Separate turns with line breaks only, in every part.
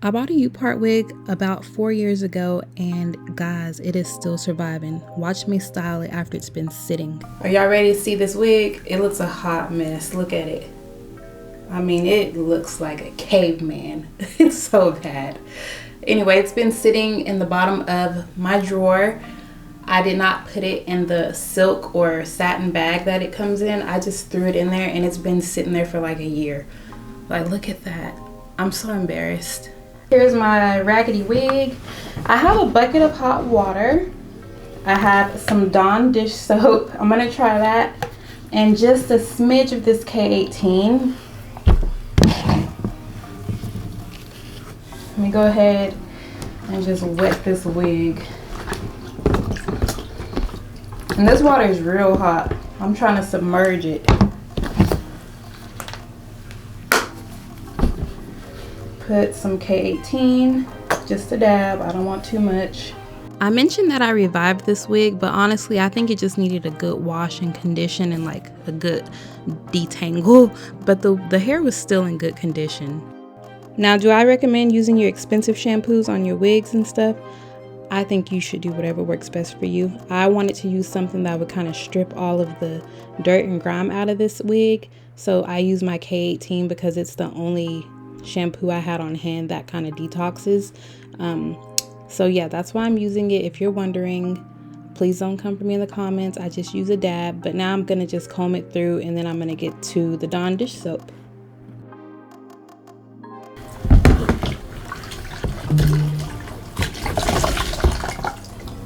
I bought a Upart wig about 4 years ago, and guys, it is still surviving. Watch me style it after it's been sitting. Are y'all ready to see this wig? It looks a hot mess. Look at it. I mean, it looks like a caveman. It's so bad. Anyway, it's been sitting in the bottom of my drawer. I did not put it in the silk or satin bag that it comes in. I just threw it in there, and it's been sitting there for like a year. Like, look at that. I'm so embarrassed. Here's my raggedy wig. I have a bucket of hot water. I have some Dawn dish soap. I'm gonna try that. And just a smidge of this K18. Let me go ahead and just wet this wig. And this water is real hot. I'm trying to submerge it. Put some K18, just a dab. I don't want too much. I mentioned that I revived this wig, but honestly, I think it just needed a good wash and condition and like a good detangle. But the hair was still in good condition. Now, do I recommend using your expensive shampoos on your wigs and stuff? I think you should do whatever works best for you. I wanted to use something that would kind of strip all of the dirt and grime out of this wig. So I use my K18 because it's the only shampoo I had on hand that kind of detoxes. So yeah, that's why I'm using it. If you're wondering, please don't come for me in the comments. I just use a dab, but now I'm gonna just comb it through, and then I'm gonna get to the Dawn dish soap.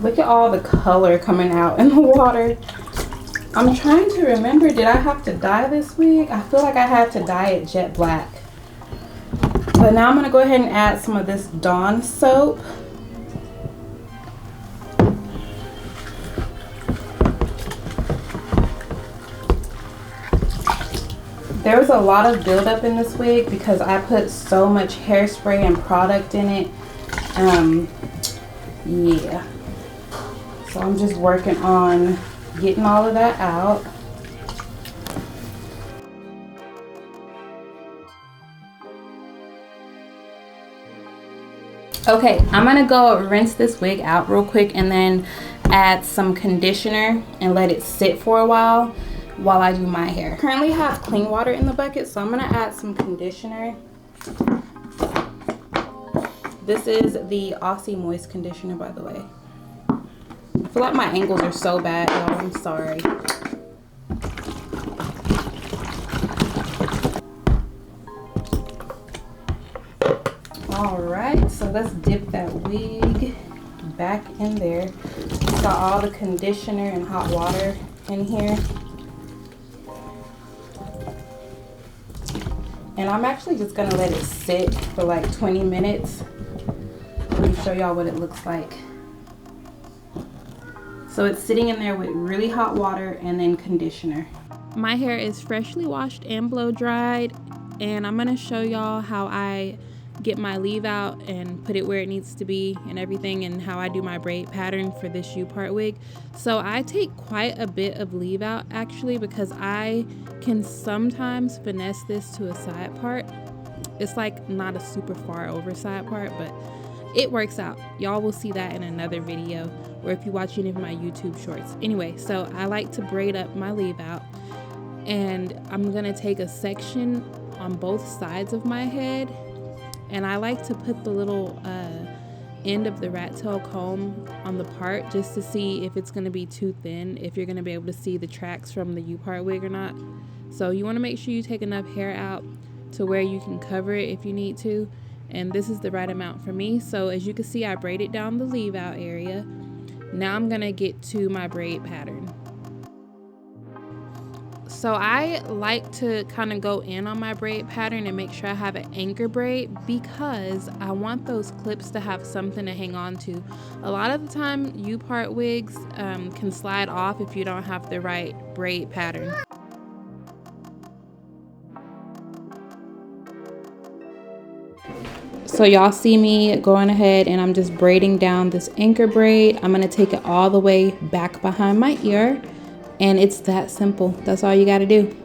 Look at all the color coming out in the water. I'm trying to remember, did I have to dye this wig? I feel like I had to dye it jet black. But now I'm gonna go ahead and add some of this Dawn soap. There was a lot of buildup in this wig because I put so much hairspray and product in it. Yeah. So I'm just working on getting all of that out. Okay, I'm gonna go rinse this wig out real quick and then add some conditioner and let it sit for a while I do my hair. Currently have clean water in the bucket, so I'm gonna add some conditioner. This is the Aussie Moist conditioner, by the way. I feel like my angles are so bad, y'all. I'm sorry. Alright, so let's dip that wig back in there. Got all the conditioner and hot water in here. And I'm actually just gonna let it sit for like 20 minutes. Let me show y'all what it looks like. So it's sitting in there with really hot water and then conditioner. My hair is freshly washed and blow dried, and I'm gonna show y'all how I get my leave out and put it where it needs to be and everything, and how I do my braid pattern for this Upart wig. So I take quite a bit of leave out actually, because I can sometimes finesse this to a side part. It's like not a super far over side part, but it works out. Y'all will see that in another video, or if you watch any of my YouTube shorts. Anyway, so I like to braid up my leave out, and I'm gonna take a section on both sides of my head. And I like to put the little end of the rat tail comb on the part just to see if it's going to be too thin, if you're going to be able to see the tracks from the Upart wig or not. So you want to make sure you take enough hair out to where you can cover it if you need to. And this is the right amount for me. So as you can see, I braided down the leave out area. Now I'm going to get to my braid pattern. So I like to kind of go in on my braid pattern and make sure I have an anchor braid, because I want those clips to have something to hang on to. A lot of the time Upart wigs can slide off if you don't have the right braid pattern. So y'all see me going ahead and I'm just braiding down this anchor braid. I'm going to take it all the way back behind my ear. And it's that simple. That's all you got to do.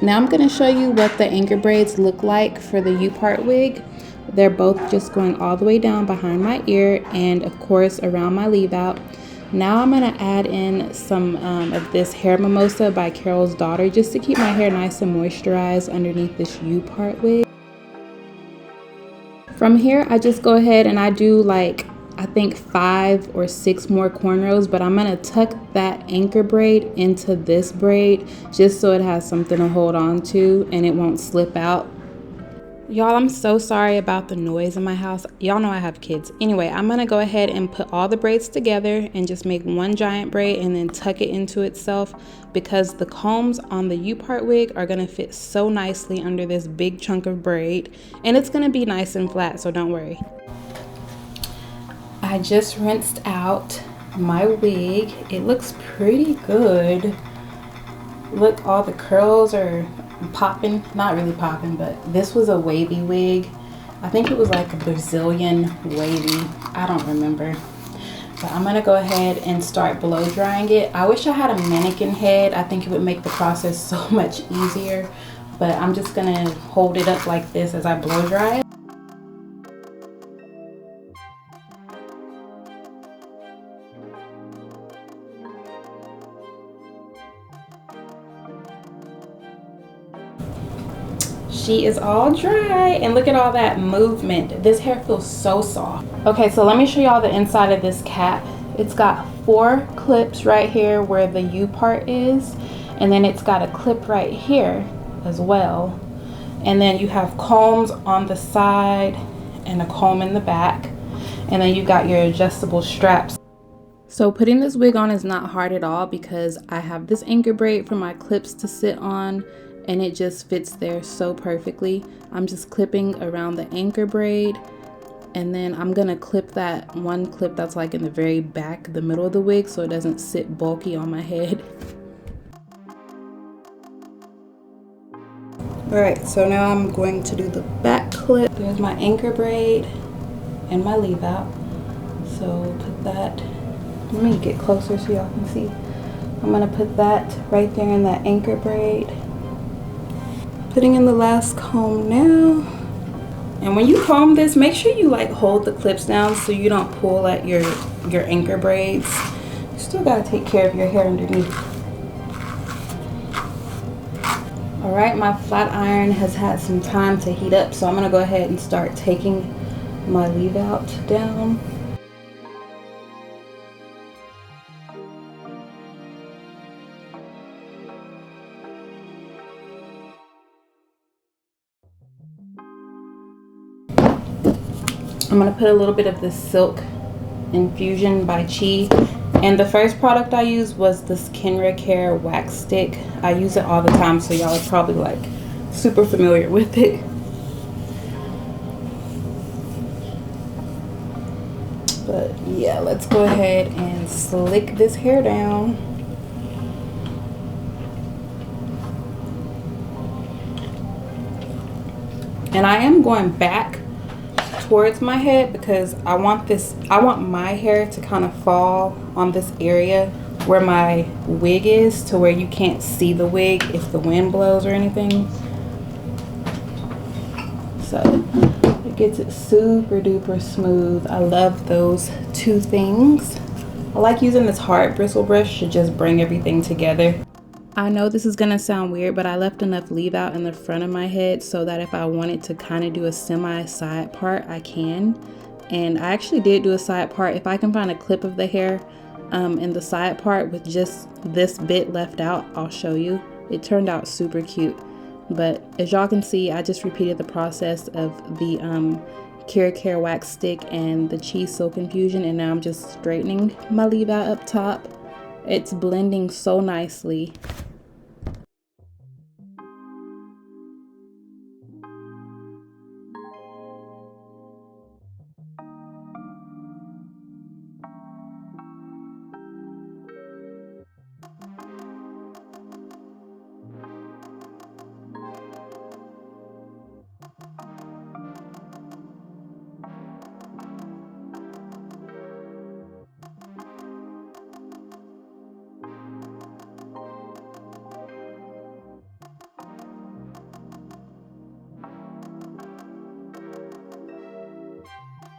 Now I'm going to show you what the anchor braids look like for the Upart wig. They're both just going all the way down behind my ear and of course around my leave out. Now I'm going to add in some of this Hair Mimosa by Carol's Daughter just to keep my hair nice and moisturized underneath this Upart wig. From here, I just go ahead and I do like, I think 5 or 6 more cornrows, but I'm gonna tuck that anchor braid into this braid just so it has something to hold on to and it won't slip out. Y'all, I'm so sorry about the noise in my house. Y'all know I have kids. Anyway, I'm gonna go ahead and put all the braids together and just make one giant braid and then tuck it into itself because the combs on the Upart wig are gonna fit so nicely under this big chunk of braid and it's gonna be nice and flat, so don't worry. I just rinsed out my wig. It looks pretty good. Look, all the curls are popping. Not really popping, but this was a wavy wig. I think it was like a Brazilian wavy. I don't remember. But I'm gonna go ahead and start blow drying it. I wish I had a mannequin head. I think it would make the process so much easier. But I'm just gonna hold it up like this as I blow dry it. She is all dry and look at all that movement. This hair feels so soft. Okay, so let me show y'all the inside of this cap. It's got 4 clips right here where the U part is, and then it's got a clip right here as well. And then you have combs on the side and a comb in the back. And then you got your adjustable straps. So putting this wig on is not hard at all because I have this anchor braid for my clips to sit on and it just fits there so perfectly. I'm just clipping around the anchor braid and then I'm gonna clip that one clip that's like in the very back, the middle of the wig, so it doesn't sit bulky on my head. Alright, so now I'm going to do the back clip. There's my anchor braid and my leave out. So put that, let me get closer so y'all can see. I'm gonna put that right there in that anchor braid. Putting in the last comb now. And when you comb this, make sure you like hold the clips down so you don't pull at your anchor braids. You still gotta take care of your hair underneath. All right, my flat iron has had some time to heat up, so I'm gonna go ahead and start taking my leave out down. I'm gonna put a little bit of this Silk Infusion by Chi. And the first product I used was this Kenra Care wax stick. I use it all the time, so y'all are probably like super familiar with it. But yeah, let's go ahead and slick this hair down. And I am going back towards my head because I want my hair to kind of fall on this area where my wig is, to where you can't see the wig if the wind blows or anything. So it gets it super duper smooth. I love those two things. I like using this hard bristle brush to just bring everything together. I know this is gonna sound weird, but I left enough leave out in the front of my head so that if I wanted to kind of do a semi side part, I can. And I actually did do a side part. If I can find a clip of the hair in the side part with just this bit left out, I'll show you. It turned out super cute. But as y'all can see, I just repeated the process of the Care wax stick and the Chi Silk Infusion, and now I'm just straightening my leave out up top. It's blending so nicely.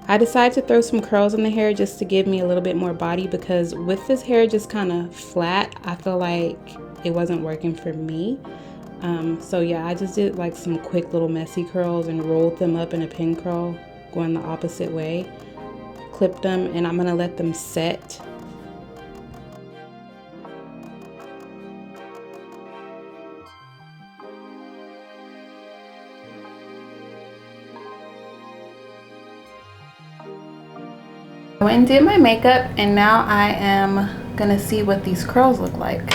I decided to throw some curls in the hair just to give me a little bit more body, because with this hair just kind of flat, I feel like it wasn't working for me. So yeah, I just did like some quick little messy curls and rolled them up in a pin curl going the opposite way. Clipped them, and I'm gonna let them set. I went and did my makeup, and now I am gonna see what these curls look like.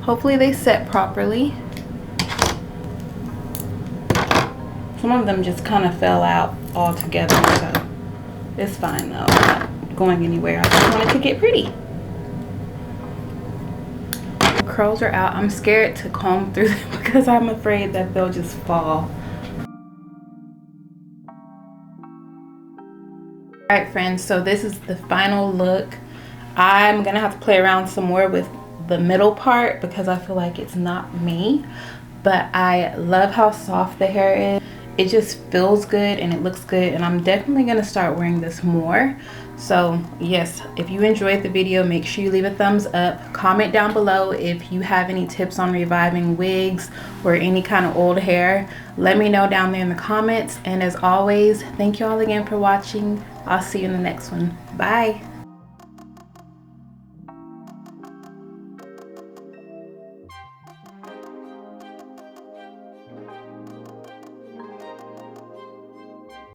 Hopefully they set properly. Some of them just kind of fell out altogether, so it's fine though. I'm not going anywhere. I just wanted to get pretty. The curls are out. I'm scared to comb through them because I'm afraid that they'll just fall. Alright friends, so this is the final look. I'm gonna have to play around some more with the middle part because I feel like it's not me, but I love how soft the hair is. It just feels good and it looks good, and I'm definitely gonna start wearing this more. So yes, if you enjoyed the video, make sure you leave a thumbs up. Comment down below if you have any tips on reviving wigs or any kind of old hair. Let me know down there in the comments, and as always, thank you all again for watching. I'll see you in the next one. Bye.